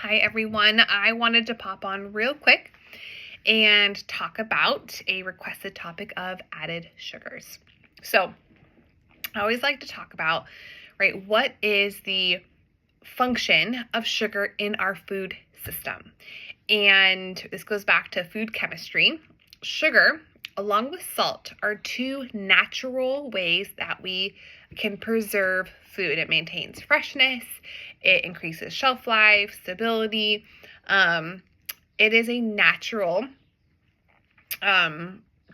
Hi everyone, I wanted to pop on real quick and talk about a requested topic of added sugars. So I always like to talk about, right, what is the function of sugar in our food system? And this goes back to food chemistry. Sugar, along with salt, are two natural ways that we can preserve food. It maintains freshness, it increases shelf life, stability. It is a natural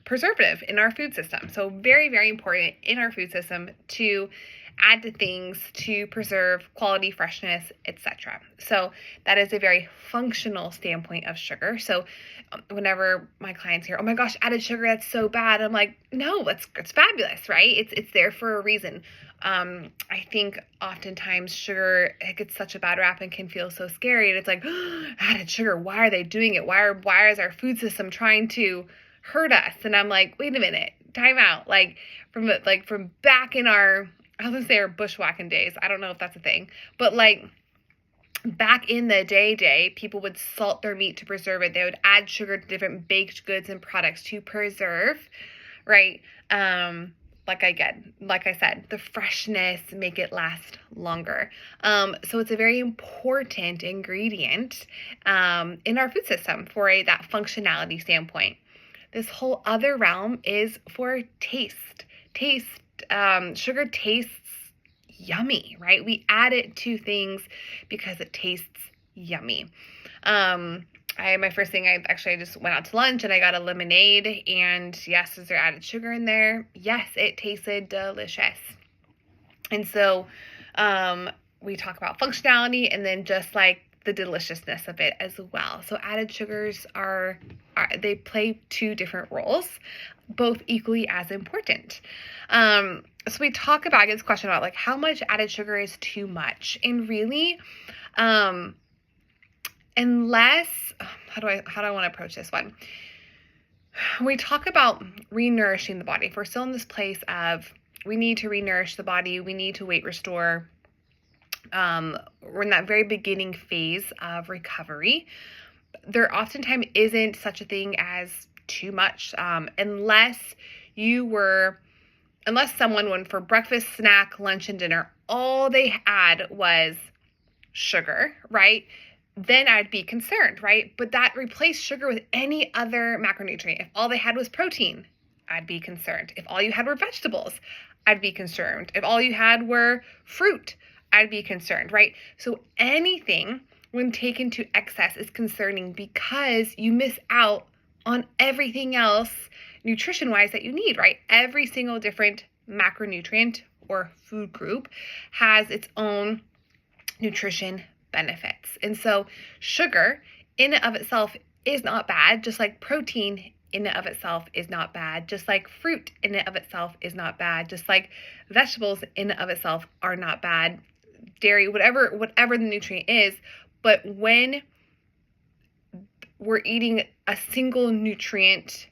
preservative in our food system. So very, very important in our food system to add to things to preserve quality, freshness, etc. So that is a very functional standpoint of sugar. So whenever my clients hear, "Oh my gosh, added sugar, that's so bad," I'm like, no, it's fabulous, right? It's there for a reason. I think oftentimes sugar, it gets such a bad rap and can feel so scary. And it's like, added sugar, why are they doing it? Why is our food system trying to hurt us? And I'm like, wait a minute, time out. From back in our, I was gonna say our bushwhacking days. I don't know if that's a thing, but back in the day, people would salt their meat to preserve it. They would add sugar to different baked goods and products to preserve, right? Like I said, the freshness, make it last longer. So it's a very important ingredient in our food system for that functionality standpoint. This whole other realm is for taste. Sugar tastes yummy, right? We add it to things because it tastes yummy. My first thing, I just went out to lunch and I got a lemonade, and yes, is there added sugar in there? Yes, it tasted delicious. And so we talk about functionality and then just like the deliciousness of it as well. So added sugars they play two different roles, both equally as important. So we talk about this question about how much added sugar is too much, and really, unless how do I want to approach this one? We talk about renourishing the body. If we're still in this place of we need to renourish the body, we need to weight restore. We're in that very beginning phase of recovery. There oftentimes isn't such a thing as too much, unless someone went for breakfast, snack, lunch, and dinner, all they had was sugar, right? Then I'd be concerned, right? But that replaced sugar with any other macronutrient. If all they had was protein, I'd be concerned. If all you had were vegetables, I'd be concerned. If all you had were fruit, I'd be concerned, right? So anything when taken to excess is concerning because you miss out on everything else nutrition-wise that you need, right? Every single different macronutrient or food group has its own nutrition benefits. And so sugar in and of itself is not bad, just like protein in and of itself is not bad, just like fruit in and of itself is not bad, just like vegetables in and of itself are not bad, dairy, whatever the nutrient is. But when we're eating a single nutrient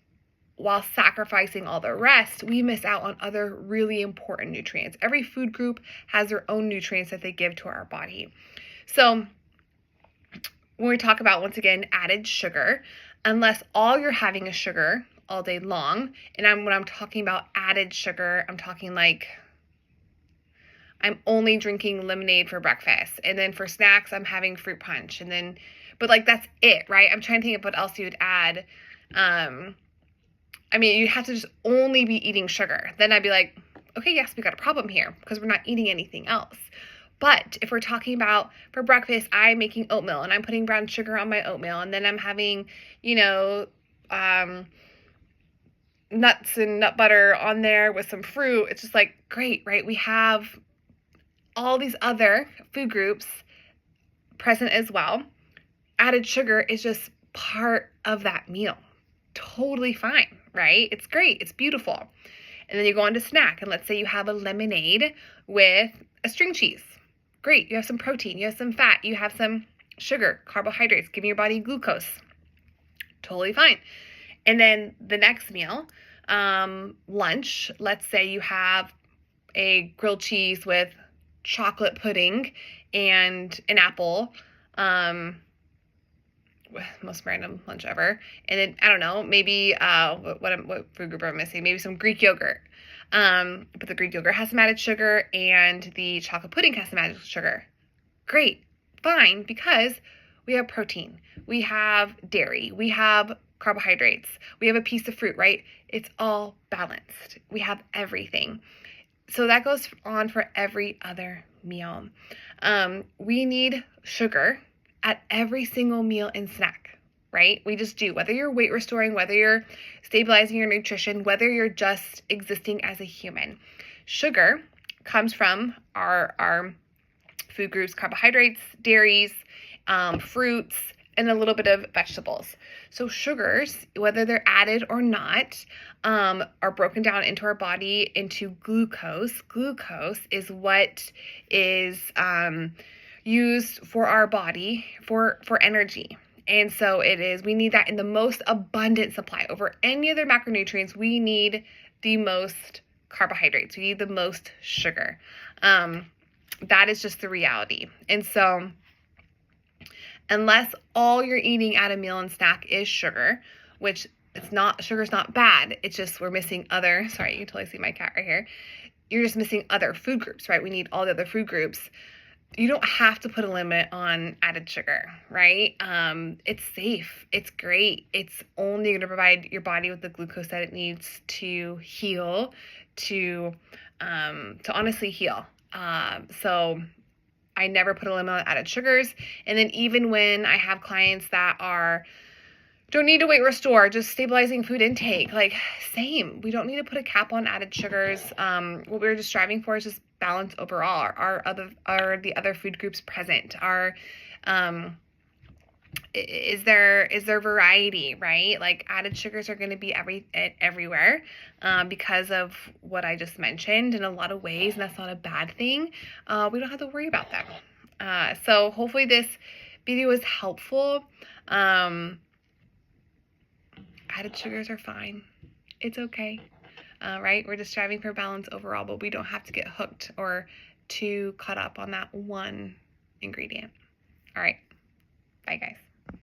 while sacrificing all the rest, we miss out on other really important nutrients. Every food group has their own nutrients that they give to our body. So when we talk about, once again, added sugar, unless all you're having is sugar all day long, and when I'm talking about added sugar, I'm talking like I'm only drinking lemonade for breakfast, and then for snacks, I'm having fruit punch, but that's it, right? I'm trying to think of what else you would add. You have to just only be eating sugar. Then I'd be like, okay, yes, we got a problem here because we're not eating anything else. But if we're talking about for breakfast, I'm making oatmeal and I'm putting brown sugar on my oatmeal, and then I'm having, nuts and nut butter on there with some fruit. It's just great, right? We have all these other food groups present as well. Added sugar is just part of that meal. Totally fine, right? It's great. It's beautiful. And then you go on to snack, and let's say you have a lemonade with a string cheese. Great. You have some protein, you have some fat, you have some sugar, carbohydrates, giving your body glucose. Totally fine. And then the next meal, lunch, let's say you have a grilled cheese with chocolate pudding and an apple, most random lunch ever. And then, I don't know, maybe, what food group am I missing? Maybe some Greek yogurt. But the Greek yogurt has some added sugar and the chocolate pudding has some added sugar. Great, fine, because we have protein, we have dairy, we have carbohydrates, we have a piece of fruit, right? It's all balanced. We have everything. So that goes on for every other meal. We need sugar at every single meal and snack, right? We just do. Whether you're weight restoring, whether you're stabilizing your nutrition, whether you're just existing as a human. Sugar comes from our food groups: carbohydrates, dairies, fruits, and a little bit of vegetables. So sugars, whether they're added or not, are broken down into our body into glucose. Glucose is what is used for our body for energy. And so we need that in the most abundant supply. Over any other macronutrients, we need the most carbohydrates. We need the most sugar. That is just the reality. And so unless all you're eating at a meal and snack is sugar, which sugar's not bad. It's just we're missing sorry, you can totally see my cat right here. You're just missing other food groups, right? We need all the other food groups. You don't have to put a limit on added sugar, right? It's safe. It's great. It's only going to provide your body with the glucose that it needs to heal, to honestly heal. So I never put a limit on added sugars. And then even when I have clients that don't need to weight restore, just stabilizing food intake, like same. We don't need to put a cap on added sugars. What we're just striving for is just balance overall. Are the other food groups present? Is there variety, right? Like added sugars are going to be everywhere because of what I just mentioned in a lot of ways, and that's not a bad thing. We don't have to worry about them. So hopefully this video is helpful. Added sugars are fine. It's okay. Right? We're just striving for balance overall, but we don't have to get hooked or too caught up on that one ingredient. All right. Bye, guys.